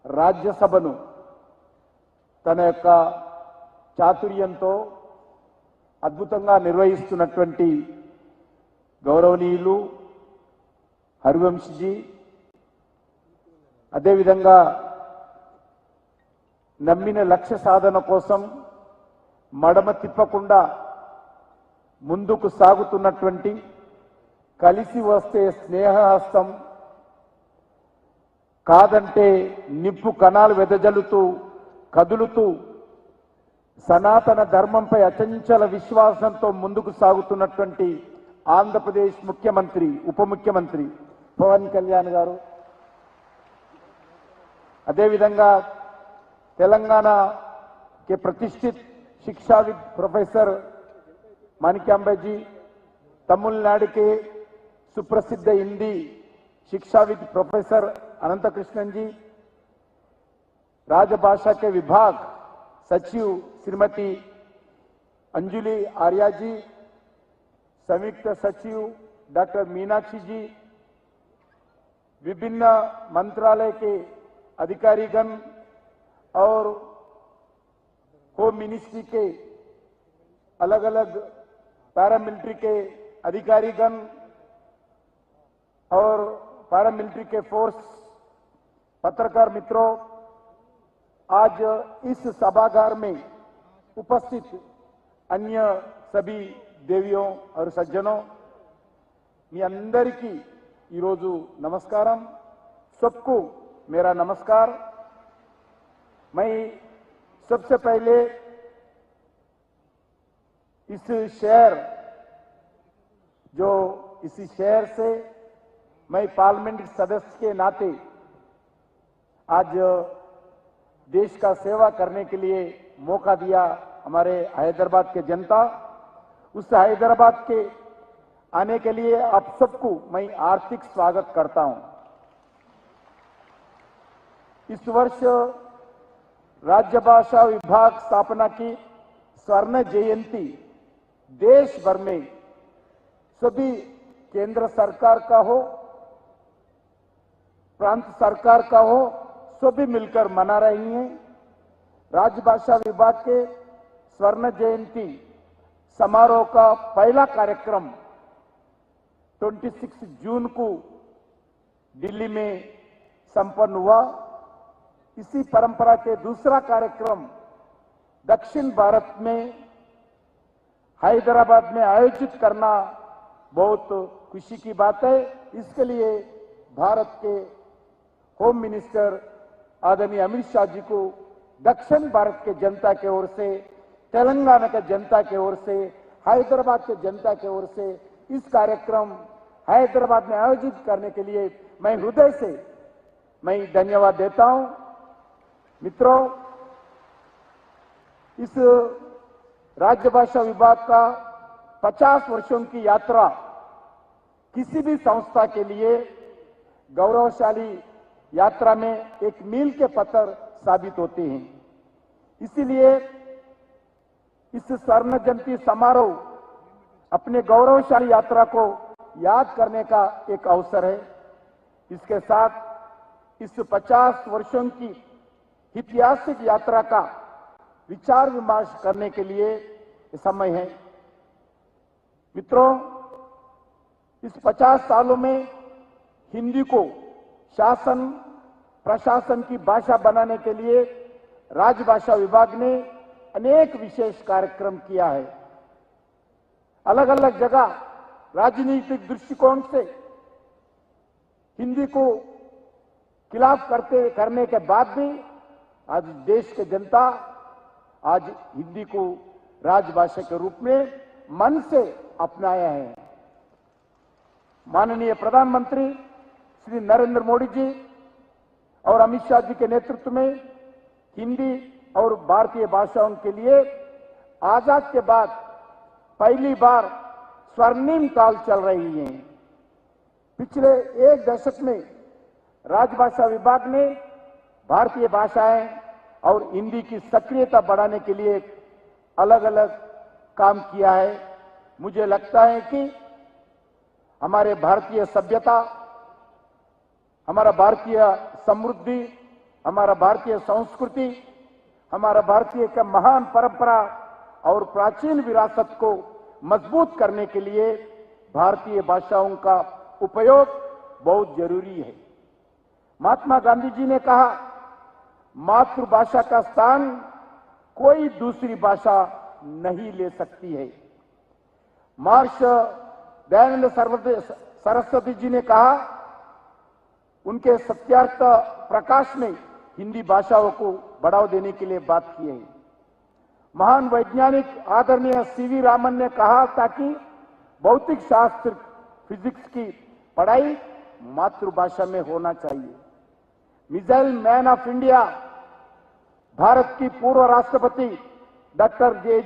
రాజ్యసభను తన యొక్క చాతుర్యంతో అద్భుతంగా నిర్వహిస్తున్నటువంటి గౌరవనీయులు హరివంశజీ, అదేవిధంగా నమ్మిన లక్ష్య సాధన కోసం మడమ తిప్పకుండా ముందుకు సాగుతున్నటువంటి కలిసి వస్తే స్నేహహస్తం, కాదంటే నిప్పు కణాలు వెదజల్లుతూ కదులుతూ సనాతన ధర్మంపై అచంచల విశ్వాసంతో ముందుకు సాగుతున్నటువంటి ఆంధ్రప్రదేశ్ ముఖ్యమంత్రి, ఉప ముఖ్యమంత్రి పవన్ కళ్యాణ్ గారు, అదేవిధంగా तेलंगाना के प्रतिष्ठित शिक्षाविद प्रोफेसर माणिक्यांबा जी, तमिलनाडु के सुप्रसिद्ध हिंदी शिक्षाविद प्रोफेसर अनंतकृष्णन जी, राजभाषा के विभाग सचिव श्रीमती अंजुली आर्या जी, संयुक्त सचिव डॉक्टर मीनाक्षी जी, विभिन्न मंत्रालय के अधिकारीगण और होम मिनिस्ट्री के अलग अलग पैरामिलिट्री के अधिकारीगण और पैरामिलिट्री के फोर्स, पत्रकार मित्रों, आज इस सभागार में उपस्थित अन्य सभी देवियों और सज्जनों, मी अंदरिकी ई रोजु नमस्कारम, सबको मेरा नमस्कार। मैं सबसे पहले इस शहर इसी शहर से मैं पार्लियामेंट सदस्य के नाते आज देश का सेवा करने के लिए मौका दिया हमारे हैदराबाद के जनता, उस हैदराबाद के आने के लिए आप सबको मैं हार्दिक स्वागत करता हूं। इस वर्ष राज्यभाषा विभाग स्थापना की स्वर्ण जयंती देश भर में सभी केंद्र सरकार का हो, प्रांत सरकार का हो, सभी मिलकर मना रही हैं। राजभाषा विभाग के स्वर्ण जयंती समारोह का पहला कार्यक्रम 26 जून को दिल्ली में संपन्न हुआ। इसी परंपरा के दूसरा कार्यक्रम दक्षिण भारत में हैदराबाद में आयोजित करना बहुत खुशी की बात है। इसके लिए भारत के होम मिनिस्टर आदरणीय अमित शाह जी को दक्षिण भारत के जनता की ओर से, तेलंगाना के जनता की ओर से, हैदराबाद के जनता की ओर से इस कार्यक्रम हैदराबाद में आयोजित करने के लिए मैं हृदय से धन्यवाद देता हूं। मित्रों, इस राज्यभाषा विभाग का 50 वर्षों की यात्रा किसी भी संस्था के लिए गौरवशाली यात्रा में एक मील के पत्थर साबित होते हैं। इसीलिए इस स्वर्ण जयंती समारोह अपने गौरवशाली यात्रा को याद करने का एक अवसर है। इसके साथ इस 50 वर्षों की ऐतिहासिक यात्रा का विचार विमर्श करने के लिए समय है। मित्रों, इस 50 सालों में हिंदी को शासन प्रशासन की भाषा बनाने के लिए राजभाषा विभाग ने अनेक विशेष कार्यक्रम किया है। अलग अलग जगह राजनीतिक दृष्टिकोण से हिंदी को खिलाफ करने के बाद भी आज देश के जनता आज हिंदी को राजभाषा के रूप में मन से अपनाया है। माननीय प्रधानमंत्री श्री नरेंद्र मोदी जी और अमित शाह जी के नेतृत्व में हिंदी और भारतीय भाषाओं के लिए आजाद के बाद पहली बार स्वर्णिम काल चल रही है। पिछले एक दशक में राजभाषा विभाग ने भारतीय भाषाएं और हिंदी की सक्रियता बढ़ाने के लिए अलग अलग काम किया है। मुझे लगता है कि हमारे भारतीय सभ्यता, हमारा भारतीय समृद्धि, हमारा भारतीय संस्कृति, हमारा भारतीय का महान परंपरा और प्राचीन विरासत को मजबूत करने के लिए भारतीय भाषाओं का उपयोग बहुत जरूरी है। महात्मा गांधी जी ने कहा, मातृभाषा का स्थान कोई दूसरी भाषा नहीं ले सकती है। महर्षि दयानंद सरस्वती जी ने कहा, उनके सत्यार्थ प्रकाश ने हिंदी भाषाओं को बढ़ावा देने के लिए बात की है। महान वैज्ञानिक आदरणीय सीवी रामन ने कहा था कि भौतिक शास्त्र, फिजिक्स की पढ़ाई मातृभाषा में होना चाहिए। Missile man of India, Bharat की पूर्व राष्ट्रपति डॉक्टर जे